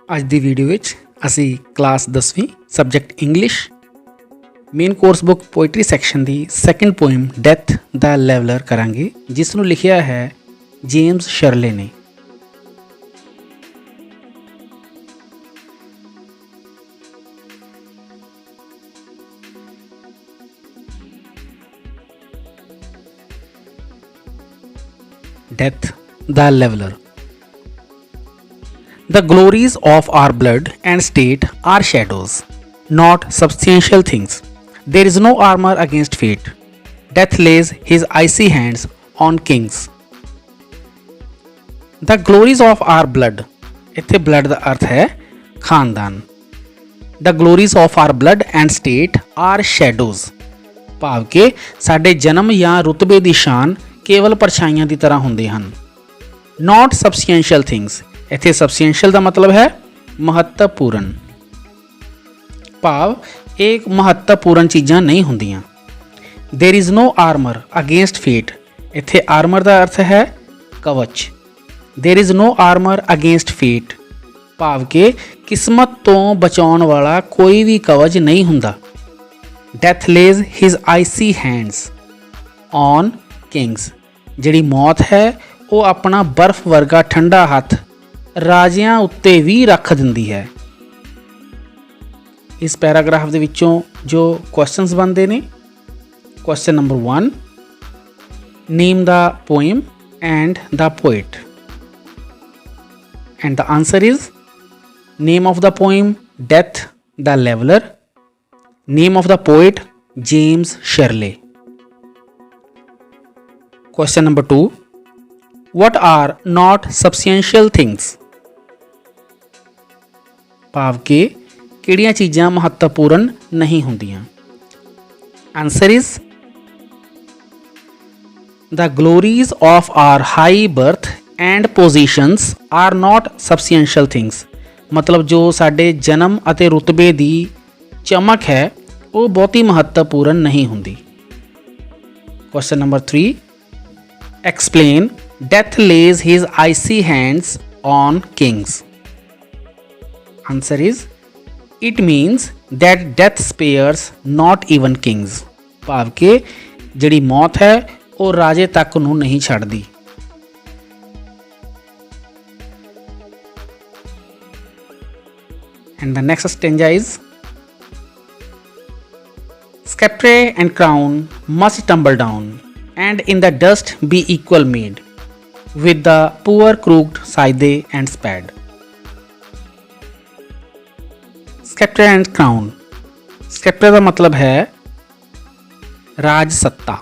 ਅੱਜ ਦੀ ਵੀਡੀਓ ਵਿੱਚ ਅਸੀਂ ਕਲਾਸ 10ਵੀਂ subject English main course book poetry section ਦੀ second poem death the leveller ਕਰਾਂਗੇ, ਜਿਸ ਨੂੰ ਲਿਖਿਆ ਹੈ ਜੇਮਸ ਸ਼ਰਲੇ ਨੇ। Death, the leveler. The glories of our blood and state are shadows, not substantial things. There is no armor against fate. Death lays his icy hands on kings. The glories of our blood. ਇੱਥੇ blood ਦਾ ਅਰਥ ਹੈ ਖਾਨਦਾਨ। The glories of our blood and state are shadows. ਭਾਵ ਕਿ ਸਾਡੇ ਜਨਮ ਜਾਂ ਰੁਤਬੇ ਦੀ ਸ਼ਾਨ ਕੇਵਲ ਪਰਛਾਈਆਂ ਦੀ ਤਰ੍ਹਾਂ ਹੁੰਦੇ ਹਨ। Not substantial things. ਇੱਥੇ substantial ਦਾ ਮਤਲਬ ਹੈ ਮਹੱਤਵਪੂਰਨ, ਭਾਵ ਇਹ ਮਹੱਤਵਪੂਰਨ ਚੀਜ਼ਾਂ ਨਹੀਂ ਹੁੰਦੀਆਂ। There is no armor against fate. ਇੱਥੇ armor ਦਾ ਅਰਥ ਹੈ ਕਵਚ। There is no armor against fate, ਭਾਵ ਕਿ ਕਿਸਮਤ ਤੋਂ ਬਚਾਉਣ ਵਾਲਾ ਕੋਈ ਵੀ ਕਵਚ ਨਹੀਂ ਹੁੰਦਾ। Death lays his icy hands on kings. ਜਿਹੜੀ ਮੌਤ ਹੈ ਉਹ ਆਪਣਾ ਬਰਫ਼ ਵਰਗਾ ਠੰਡਾ ਹੱਥ ਰਾਜਿਆਂ ਉੱਤੇ ਵੀ ਰੱਖ ਦਿੰਦੀ ਹੈ। ਇਸ ਪੈਰਾਗ੍ਰਾਫ ਦੇ ਵਿੱਚੋਂ ਜੋ ਕੁਐਸਚਨਸ ਬਣਦੇ ਨੇ, question number 1, name the poem and the poet, and the answer is name of the poem death the leveller, name of the poet James Shirley. Question number 2. What are not substantial things? ਭਾਵ ਕਿ ਕਿਹੜੀਆਂ ਚੀਜ਼ਾਂ ਮਹੱਤਵਪੂਰਨ ਨਹੀਂ ਹੁੰਦੀਆਂ। Answer is the glories of our high birth and positions are not substantial things. ਮਤਲਬ ਜੋ ਸਾਡੇ ਜਨਮ ਅਤੇ ਰੁਤਬੇ ਦੀ ਚਮਕ ਹੈ ਉਹ ਬਹੁਤੀ ਮਹੱਤਵਪੂਰਨ ਨਹੀਂ ਹੁੰਦੀ। Question number 3. Explain death lays his icy hands on kings. Answer is it means that death spares not even kings. ਭਾਵ ਕਿ ਜਿਹੜੀ ਮੌਤ ਹੈ ਉਹ ਰਾਜੇ ਤੱਕ ਨੂੰ ਨਹੀਂ ਛੱਡਦੀ। And the next stanza is sceptre and crown must tumble down and in the dust be equal made with the poor crooked scythe and spade. Sceptre and crown. Sceptre ਦਾ ਮਤਲਬ ਹੈ ਰਾਜ ਸੱਤਾ।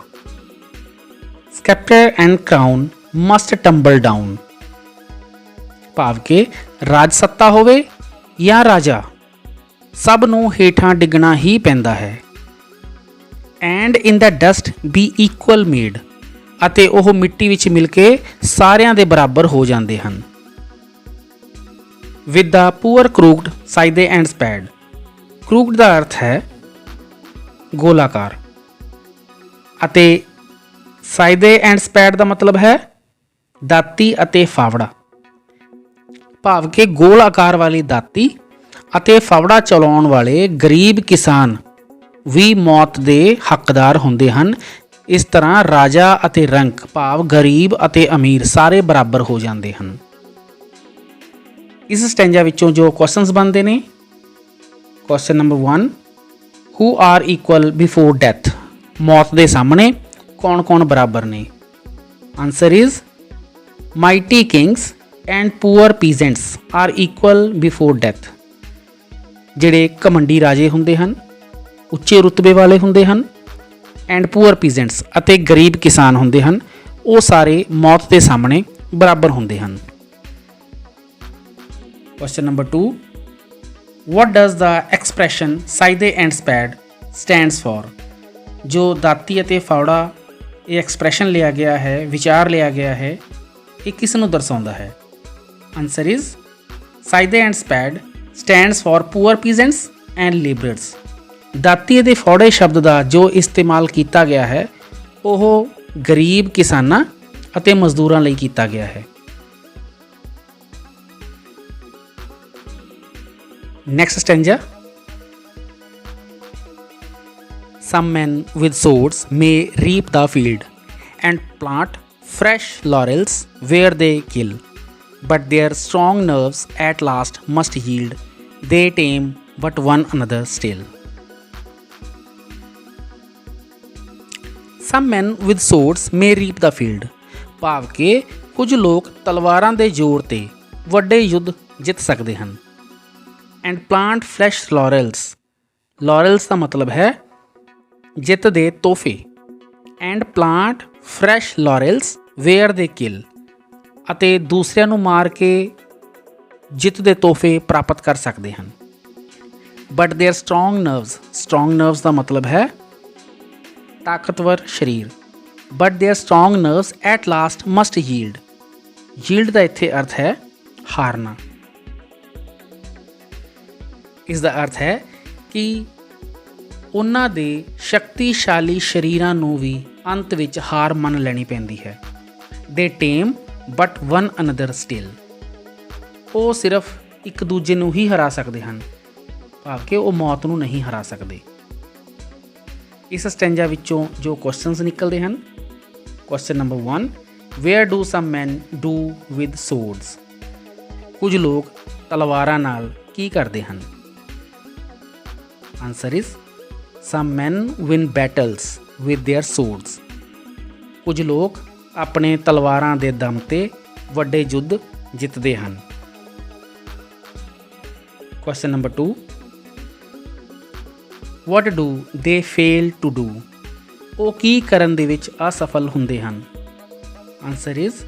Sceptre and crown must tumble down, ਭਾਵ ਕਿ ਰਾਜ ਸੱਤਾ ਹੋਵੇ ਜਾਂ ਰਾਜਾ, ਸਭ ਨੂੰ ਹੇਠਾਂ ਡਿੱਗਣਾ ਹੀ ਪੈਂਦਾ ਹੈ। And in the dust be equal made, ਅਤੇ ਉਹ ਮਿੱਟੀ ਵਿੱਚ ਮਿਲ ਕੇ ਸਾਰਿਆਂ ਦੇ ਬਰਾਬਰ ਹੋ ਜਾਂਦੇ ਹਨ। With the poor crooked scythe and spade. Crooked ਦਾ ਅਰਥ ਹੈ ਗੋਲਾਕਾਰ ਅਤੇ scythe and spade ਦਾ ਮਤਲਬ ਹੈ ਦਾਤੀ ਅਤੇ ਫਾਵੜਾ, ਭਾਵ ਕਿ ਗੋਲ ਆਕਾਰ ਵਾਲੀ ਦਾਤੀ ਅਤੇ ਫਾਵੜਾ ਚਲਾਉਣ ਵਾਲੇ ਗਰੀਬ ਕਿਸਾਨ ਵੀ ਮੌਤ ਦੇ ਹੱਕਦਾਰ ਹੁੰਦੇ ਹਨ। ਇਸ ਤਰ੍ਹਾਂ ਰਾਜਾ ਅਤੇ ਰੰਕ ਭਾਵ ਗਰੀਬ ਅਤੇ ਅਮੀਰ ਸਾਰੇ ਬਰਾਬਰ ਹੋ ਜਾਂਦੇ ਹਨ। ਇਸ ਸਟੈਂਜਾ ਵਿੱਚੋਂ ਜੋ ਕੁਐਸਚਨਸ ਬਣਦੇ ਨੇ, question number 1, who are equal before death. ਮੌਤ ਦੇ ਸਾਹਮਣੇ ਕੌਣ ਕੌਣ ਬਰਾਬਰ ਨੇ। Answer is mighty kings and poor peasants are equal before death. ਜਿਹੜੇ ਘਮੰਡੀ ਰਾਜੇ ਹੁੰਦੇ ਹਨ, ਉੱਚੇ ਰੁਤਬੇ ਵਾਲੇ ਹੁੰਦੇ ਹਨ, ਐਂਡ ਪੂਅਰ ਪੀਜ਼ੈਂਟਸ ਅਤੇ ਗਰੀਬ ਕਿਸਾਨ ਹੁੰਦੇ ਹਨ, ਉਹ ਸਾਰੇ ਮੌਤ ਦੇ ਸਾਹਮਣੇ ਬਰਾਬਰ ਹੁੰਦੇ ਹਨ। Question number 2, what does the expression scythe and spade stands for? ਜੋ ਦਾਤੀ ਅਤੇ ਫਾਵੜਾ ਇਹ ਐਕਸਪ੍ਰੈਸ਼ਨ ਲਿਆ ਗਿਆ ਹੈ, ਵਿਚਾਰ ਲਿਆ ਗਿਆ ਹੈ, ਇਹ ਕਿਸ ਨੂੰ ਦਰਸਾਉਂਦਾ ਹੈ। Answer is scythe and spade stands for poor peasants and laborers. ਦਾਤੀ ਅਤੇ ਫੌੜੇ ਸ਼ਬਦ ਦਾ ਜੋ ਇਸਤੇਮਾਲ ਕੀਤਾ ਗਿਆ ਹੈ ਉਹ ਗਰੀਬ ਕਿਸਾਨਾਂ ਅਤੇ ਮਜ਼ਦੂਰਾਂ ਲਈ ਕੀਤਾ ਗਿਆ ਹੈ। Next stanza. Some men with swords may reap the field and plant fresh laurels where they kill, but their strong nerves at last must yield. They tame but one another still. Some men with swords may reap the field. ਭਾਵ ਕਿ ਕੁਝ ਲੋਕ ਤਲਵਾਰਾਂ ਦੇ ਜ਼ੋਰ 'ਤੇ ਵੱਡੇ ਯੁੱਧ ਜਿੱਤ ਸਕਦੇ ਹਨ। And plant fresh laurels. Laurels ਦਾ ਮਤਲਬ ਹੈ ਜਿੱਤ ਦੇ ਤੋਹਫੇ। And plant fresh laurels where they kill. ਅਤੇ ਦੂਸਰਿਆਂ ਨੂੰ ਮਾਰ ਕੇ ਜਿੱਤ ਦੇ ਤੋਹਫੇ ਪ੍ਰਾਪਤ ਕਰ ਸਕਦੇ ਹਨ। ਬਟ ਦੇਅਰ ਸਟਰੋਂਗ ਨਰਵਸ ਦਾ ਮਤਲਬ ਹੈ ਤਾਕਤਵਰ ਸਰੀਰ। But their strong nerves at last must yield. Yield ਦਾ ਇੱਥੇ ਅਰਥ ਹੈ ਹਾਰਨਾ। ਇਸ ਦਾ ਅਰਥ ਹੈ ਕਿ ਉਹਨਾਂ ਦੇ ਸ਼ਕਤੀਸ਼ਾਲੀ ਸਰੀਰਾਂ ਨੂੰ ਵੀ ਅੰਤ ਵਿੱਚ ਹਾਰ ਮੰਨ ਲੈਣੀ ਪੈਂਦੀ ਹੈ। ਦੇ time but one another still. ਉਹ ਸਿਰਫ ਇੱਕ ਦੂਜੇ ਨੂੰ ਹੀ ਹਰਾ ਸਕਦੇ ਹਨ, ਭਾਵ ਕਿ ਉਹ ਮੌਤ ਨੂੰ ਨਹੀਂ ਹਰਾ ਸਕਦੇ। ਇਸ ਸਟੈਂਜਾ ਵਿੱਚੋਂ ਜੋ ਕੁਐਸਚਨਸ ਨਿਕਲਦੇ ਹਨ। Question number 1, where do some men do with swords. ਕੁਝ ਲੋਕ ਤਲਵਾਰਾਂ ਨਾਲ ਕੀ ਕਰਦੇ ਹਨ। Answer is some men win battles with their swords. ਕੁਝ ਲੋਕ ਆਪਣੇ ਤਲਵਾਰਾਂ ਦੇ ਦਮ 'ਤੇ ਵੱਡੇ ਯੁੱਧ ਜਿੱਤਦੇ ਹਨ। Question number 2, what do they fail to do. ਉਹ ਕੀ ਕਰਨ ਦੇ ਵਿੱਚ ਅਸਫਲ ਹੁੰਦੇ ਹਨ। Answer is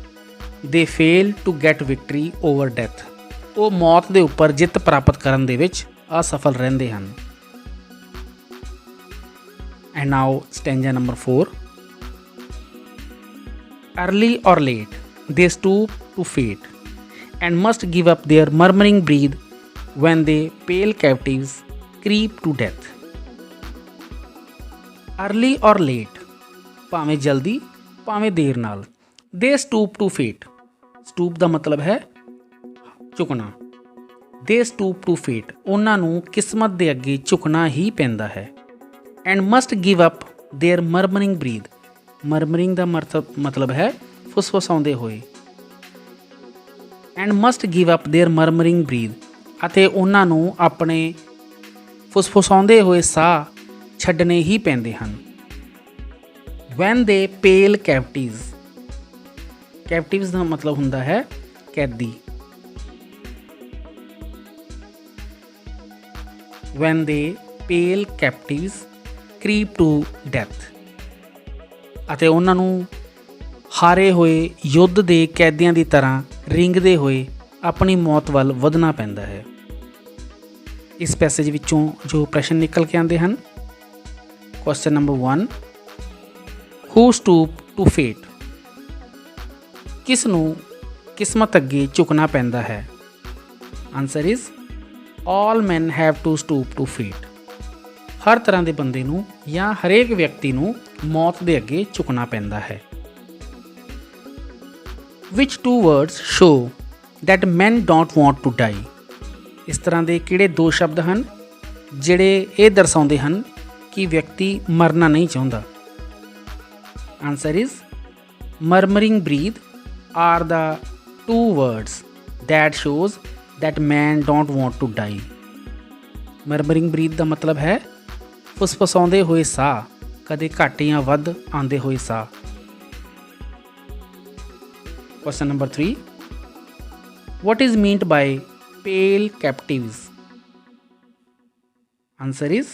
they fail to get victory over death. ਉਹ ਮੌਤ ਦੇ ਉੱਪਰ ਜਿੱਤ ਪ੍ਰਾਪਤ ਕਰਨ ਦੇ ਵਿੱਚ ਅਸਫਲ ਰਹਿੰਦੇ ਹਨ। And now stanza number 4, early or late they stoop to fate and must give up their murmuring breath when they pale captives creep to death. Early or late, ਭਾਵੇਂ ਜਲਦੀ ਭਾਵੇਂ ਦੇਰ ਨਾਲ। they stoop to fate, stoop ਦਾ ਮਤਲਬ ਹੈ ਝੁਕਣਾ। they stoop to fate, ਉਹਨਾਂ ਨੂੰ ਕਿਸਮਤ ਦੇ ਅੱਗੇ ਝੁਕਣਾ ਹੀ ਪੈਂਦਾ ਹੈ। and must give up their murmuring breath, ਮਰਮਰਿੰਗ ਦਾ ਮਤਲਬ ਹੈ ਫੁਸਫੁਸਾਉਂਦੇ ਹੋਏ। And must give up their murmuring breath, ਅਤੇ ਉਹਨਾਂ ਨੂੰ ਆਪਣੇ ਫੁਸਫੁਸਾਉਂਦੇ ਹੋਏ ਸਾਹ ਛੱਡਣੇ ਹੀ ਪੈਂਦੇ ਹਨ। ਵੈਨ ਦੇ ਪੇਲ ਕੈਪਟਿਵਸ, ਕੈਪਟਿਵਸ ਦਾ ਮਤਲਬ ਹੁੰਦਾ ਹੈ ਕੈਦੀ। ਵੈਨ ਦੇ ਪੇਲ ਕੈਪਟਿਵਸ ਕ੍ਰੀਪ ਟੂ ਡੈਥ, ਅਤੇ ਉਹਨਾਂ ਨੂੰ ਹਾਰੇ ਹੋਏ ਯੁੱਧ ਦੇ ਕੈਦੀਆਂ ਦੀ ਤਰ੍ਹਾਂ ਰਿੰਗਦੇ ਹੋਏ ਆਪਣੀ ਮੌਤ ਵੱਲ ਵਧਣਾ ਪੈਂਦਾ ਹੈ। ਇਸ ਪੈਸੇਜ ਵਿੱਚੋਂ ਜੋ ਪ੍ਰਸ਼ਨ ਨਿਕਲ ਕੇ ਆਉਂਦੇ ਹਨ। Question number 1, who stoop to fate. ਕਿਸ ਨੂੰ ਕਿਸਮਤ ਅੱਗੇ ਝੁਕਣਾ ਪੈਂਦਾ ਹੈ। Answer is all men have to stoop to fate. ਹਰ ਤਰ੍ਹਾਂ ਦੇ ਬੰਦੇ ਨੂੰ ਜਾਂ ਹਰੇਕ ਵਿਅਕਤੀ ਨੂੰ ਮੌਤ ਦੇ ਅੱਗੇ ਝੁਕਣਾ ਪੈਂਦਾ ਹੈ। ਵਿਚ 2 words show that men don't want to die। ਇਸ ਤਰ੍ਹਾਂ ਦੇ ਕਿਹੜੇ 2 ਸ਼ਬਦ ਹਨ ਜਿਹੜੇ ਇਹ ਦਰਸਾਉਂਦੇ ਹਨ ਕਿ ਵਿਅਕਤੀ ਮਰਨਾ ਨਹੀਂ ਚਾਹੁੰਦਾ। Answer is murmuring breath are the 2 words that shows that men don't want to die। Murmuring breath ਦਾ ਮਤਲਬ ਹੈ ਫੁਸਫੁਸਾਉਂਦੇ ਹੋਏ ਸਾਹ, ਕਦੇ ਘੱਟ ਜਾਂ ਵੱਧ ਆਉਂਦੇ ਹੋਏ ਸਾਹ। Question number 3, what is meant by pale captives? Answer is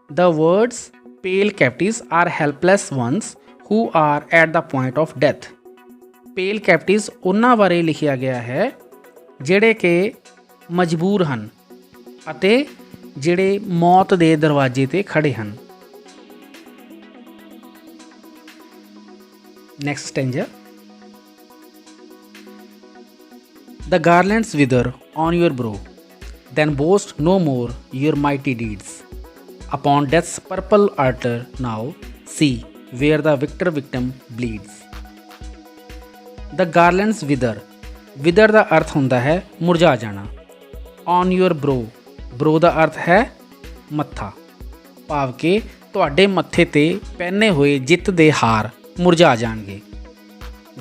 the words pale captives are helpless ones who are at the point of death। pale captives ਉਹਨਾਂ ਬਾਰੇ ਲਿਖਿਆ ਗਿਆ ਹੈ ਜਿਹੜੇ ਕਿ ਮਜਬੂਰ ਹਨ ਅਤੇ ਜਿਹੜੇ ਮੌਤ ਦੇ ਦਰਵਾਜ਼ੇ ਤੇ ਖੜੇ ਹਨ। Next stanza, The garlands wither on your brow, then boast no more your mighty deeds. Upon death's purple altar now see where the victim bleeds. The garlands wither, wither ਦਾ ਅਰਥ ਹੁੰਦਾ ਹੈ ਮੁਰਝਾ ਜਾਣਾ। On your brow, ਬਰੋ ਦਾ ਅਰਥ ਹੈ ਮੱਥਾ, ਭਾਵ ਕਿ ਤੁਹਾਡੇ ਮੱਥੇ ਤੇ ਪਹਿਨੇ ਹੋਏ ਜਿੱਤ ਦੇ ਹਾਰ ਮੁਰਝਾ ਜਾਣਗੇ।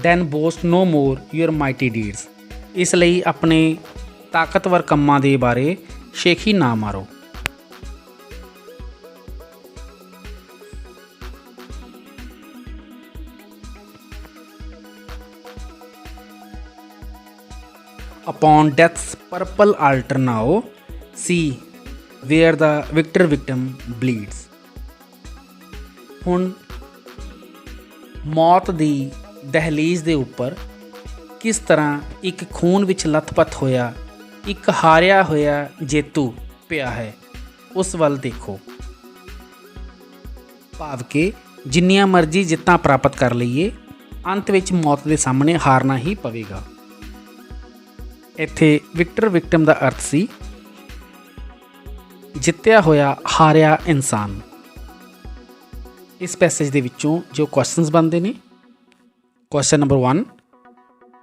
Then boast no more your mighty deeds, ਇਸ ਲਈ ਆਪਣੇ ਤਾਕਤਵਰ ਕੰਮਾਂ ਦੇ ਬਾਰੇ ਸ਼ੇਖੀ ਨਾ ਮਾਰੋ। Upon death's purple altar now, see where the victim bleeds। ਹੁਣ ਮੌਤ ਦੀ ਦਹਲੀਜ਼ ਦੇ ਉੱਪਰ ਕਿਸ ਤਰ੍ਹਾਂ ਇੱਕ ਖੂਨ ਵਿੱਚ ਲੱਥਪੱਥ ਹੋਇਆ ਇੱਕ ਹਾਰਿਆ ਹੋਇਆ ਜੇਤੂ ਪਿਆ ਹੈ, ਉਸ ਵੱਲ ਦੇਖੋ। ਭਾਵ ਕਿ ਜਿੰਨੀਆਂ ਮਰਜ਼ੀ ਜਿੱਤਾਂ ਪ੍ਰਾਪਤ ਕਰ ਲਈਏ, ਅੰਤ ਵਿੱਚ ਮੌਤ ਦੇ ਸਾਹਮਣੇ ਹਾਰਨਾ ਹੀ ਪਵੇਗਾ। ਇੱਥੇ ਵਿਕਟਮ ਦਾ ਅਰਥ ਸੀ ਜਿੱਤਿਆ ਹੋਇਆ, ਹਾਰਿਆ ਇਨਸਾਨ। ਇਸ ਪੈਸੇਜ ਦੇ ਵਿੱਚੋਂ ਜੋ ਕੁਐਸਚਨਸ ਬਣਦੇ ਨੇ, question number 1,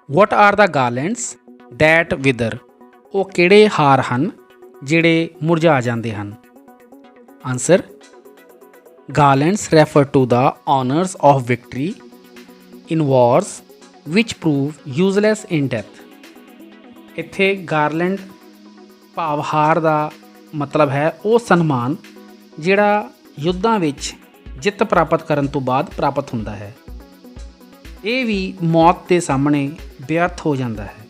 what are the garlands that wither, ਉਹ ਕਿਹੜੇ ਹਾਰ ਹਨ ਜਿਹੜੇ ਮੁਰਝਾ ਜਾਂਦੇ ਹਨ। Answer, garlands refer to the honours of victory in wars which prove useless in death. ਇੱਥੇ ਗਾਰਲੈਂਡ ਭਾਵ ਹਾਰ ਦਾ ਮਤਲਬ ਹੈ ਉਹ ਸਨਮਾਨ ਜਿਹੜਾ ਯੁੱਧਾਂ ਵਿੱਚ ਜਿੱਤ ਪ੍ਰਾਪਤ ਕਰਨ ਤੋਂ ਬਾਅਦ ਪ੍ਰਾਪਤ ਹੁੰਦਾ ਹੈ। ਇਹ ਵੀ ਮੌਤ ਦੇ ਸਾਹਮਣੇ ਵਿਅਰਥ ਹੋ ਜਾਂਦਾ ਹੈ।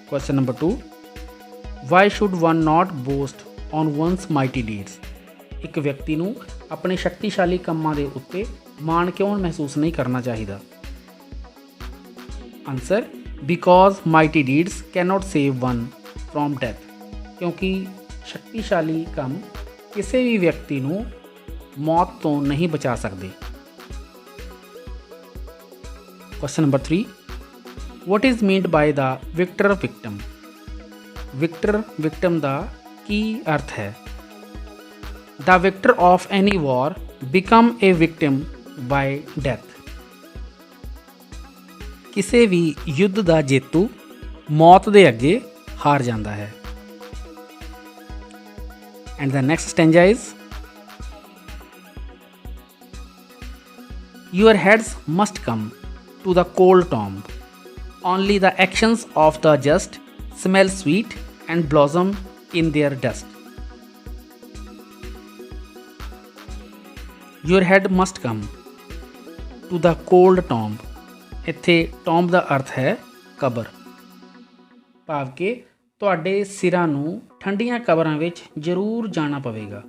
Question number 2, why should one not ਬੋਸਟ on ones mighty deeds. ਇੱਕ ਵਿਅਕਤੀ ਨੂੰ ਆਪਣੇ ਸ਼ਕਤੀਸ਼ਾਲੀ ਕੰਮਾਂ ਦੇ ਉੱਤੇ ਮਾਣ ਕਿਉਂ ਮਹਿਸੂਸ ਨਹੀਂ ਕਰਨਾ ਚਾਹੀਦਾ। Answer, because mighty deeds cannot save one from death, ਕਿਉਂਕਿ ਸ਼ਕਤੀਸ਼ਾਲੀ ਕੰਮ ਕਿਸੇ ਵੀ ਵਿਅਕਤੀ ਨੂੰ ਮੌਤ ਤੋਂ ਨਹੀਂ ਬਚਾ ਸਕਦੇ। Question number 3, what is meant by the victim. Victim ਦਾ ਕੀ ਅਰਥ ਹੈ। The victor of any war become a victim by death. ਕਿਸੇ ਵੀ ਯੁੱਧ ਦਾ ਜੇਤੂ ਮੌਤ ਦੇ ਅੱਗੇ ਹਾਰ ਜਾਂਦਾ ਹੈ। And the next stanza is, your heads must come to the cold tomb, only the actions of the just smell sweet and blossom in their dust। your head must come to the cold tomb, ਇੱਥੇ ਟੌਂਬ ਦਾ ਅਰਥ ਹੈ ਕਬਰ, ਭਾਵ ਕਿ ਤੁਹਾਡੇ ਸਿਰਾਂ ਨੂੰ ਠੰਡੀਆਂ ਕਬਰਾਂ ਵਿੱਚ ਜ਼ਰੂਰ ਜਾਣਾ ਪਵੇਗਾ।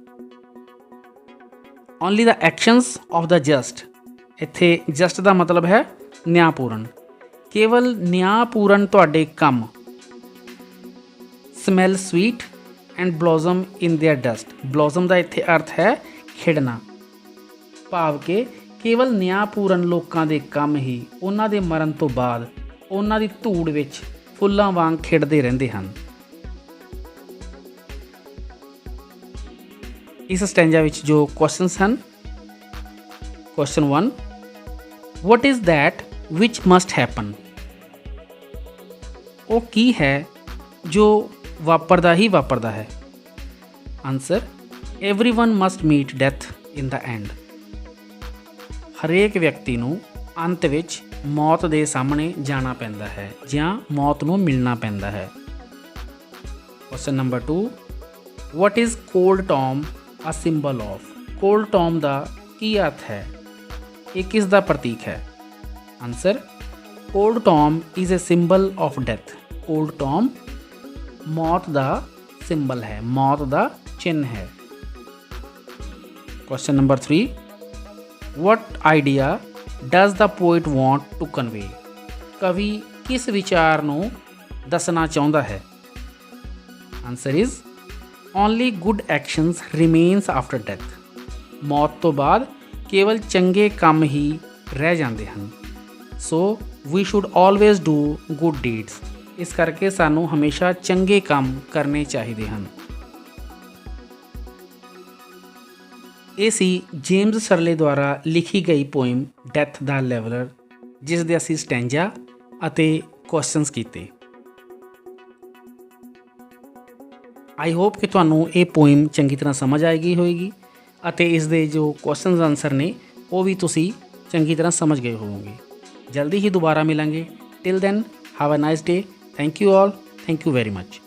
Only the actions of the just, ਇੱਥੇ ਜਸਟ ਦਾ ਮਤਲਬ ਹੈ ਨਿਆਂਪੂਰਨ, ਕੇਵਲ ਨਿਆਂਪੂਰਨ ਤੁਹਾਡੇ ਕੰਮ। Smell sweet and blossom in their dust, blossom ਦਾ ਇੱਥੇ ਅਰਥ ਹੈ ਖਿੜਨਾ, ਭਾਵ ਕਿ ਕੇਵਲ ਨਿਆਂਪੂਰਨ ਲੋਕਾਂ ਦੇ ਕੰਮ ਹੀ ਉਹਨਾਂ ਦੇ ਮਰਨ ਤੋਂ ਬਾਅਦ ਉਹਨਾਂ ਦੀ ਧੂੜ ਵਿੱਚ ਫੁੱਲਾਂ ਵਾਂਗ ਖਿੜਦੇ ਰਹਿੰਦੇ ਹਨ। ਇਸ ਸਟੈਂਜਾ ਵਿੱਚ ਜੋ ਕੁਐਸਚਨਸ ਹਨ, question 1, what is that which must happen. ਉਹ ਕੀ ਹੈ ਜੋ ਵਾਪਰਦਾ ਹੀ ਵਾਪਰਦਾ ਹੈ। Answer, everyone must meet death in the end. ਹਰੇਕ ਵਿਅਕਤੀ ਨੂੰ ਅੰਤ ਵਿੱਚ ਮੌਤ ਦੇ ਸਾਹਮਣੇ ਜਾਣਾ ਪੈਂਦਾ ਹੈ ਜਾਂ ਮੌਤ ਨੂੰ ਮਿਲਣਾ ਪੈਂਦਾ ਹੈ। Question number 2, what is cold tomb a symbol of. Cold tomb ਦਾ ਕੀ ਅਰਥ ਹੈ, ਇਹ ਕਿਸ ਦਾ ਪ੍ਰਤੀਕ ਹੈ। Answer, cold tomb is a symbol of death. Cold tomb ਮੌਤ ਦਾ ਸਿੰਬਲ ਹੈ, ਮੌਤ ਦਾ ਚਿੰਨ੍ਹ ਹੈ। Question number 3, what idea does the poet want to convey। ਕਵੀ ਕਿਸ ਵਿਚਾਰ ਨੂੰ ਦੱਸਣਾ ਚਾਹੁੰਦਾ ਹੈ। Answer is, only good actions remains after death। ਮੌਤ ਤੋਂ ਬਾਅਦ ਕੇਵਲ ਚੰਗੇ ਕੰਮ ਹੀ ਰਹਿ ਜਾਂਦੇ ਹਨ। ਸੋ we should always do good deeds। ਇਸ ਕਰਕੇ ਸਾਨੂੰ ਹਮੇਸ਼ਾ ਚੰਗੇ ਕੰਮ ਕਰਨੇ ਚਾਹੀਦੇ ਹਨ। ਇਹ ਸੀ ਜੇਮਸ ਸਰਲੇ ਦੁਆਰਾ ਲਿਖੀ ਗਈ ਪੋਇਮ ਡੈਥ ਦਾ ਲੈਵਲਰ, ਜਿਸ ਦੇ ਅਸੀਂ ਸਟੈਂਜਾ ਅਤੇ ਕੁਐਸਚਨਸ ਕੀਤੇ। ਆਈ ਹੋਪ ਕਿ ਤੁਹਾਨੂੰ ਇਹ ਪੋਇਮ ਚੰਗੀ ਤਰ੍ਹਾਂ ਸਮਝ ਆਏਗੀ ਹੋਏਗੀ ਅਤੇ ਇਸ ਦੇ ਜੋ ਕੁਐਸਚਨਸ ਆਨਸਰ ਨੇ ਉਹ ਵੀ ਤੁਸੀਂ ਚੰਗੀ ਤਰ੍ਹਾਂ ਸਮਝ ਗਏ ਹੋਵੋਗੇ। ਜਲਦੀ ਹੀ ਦੁਬਾਰਾ ਮਿਲਾਂਗੇ। Till then have a nice day. Thank you all. Thank you very much.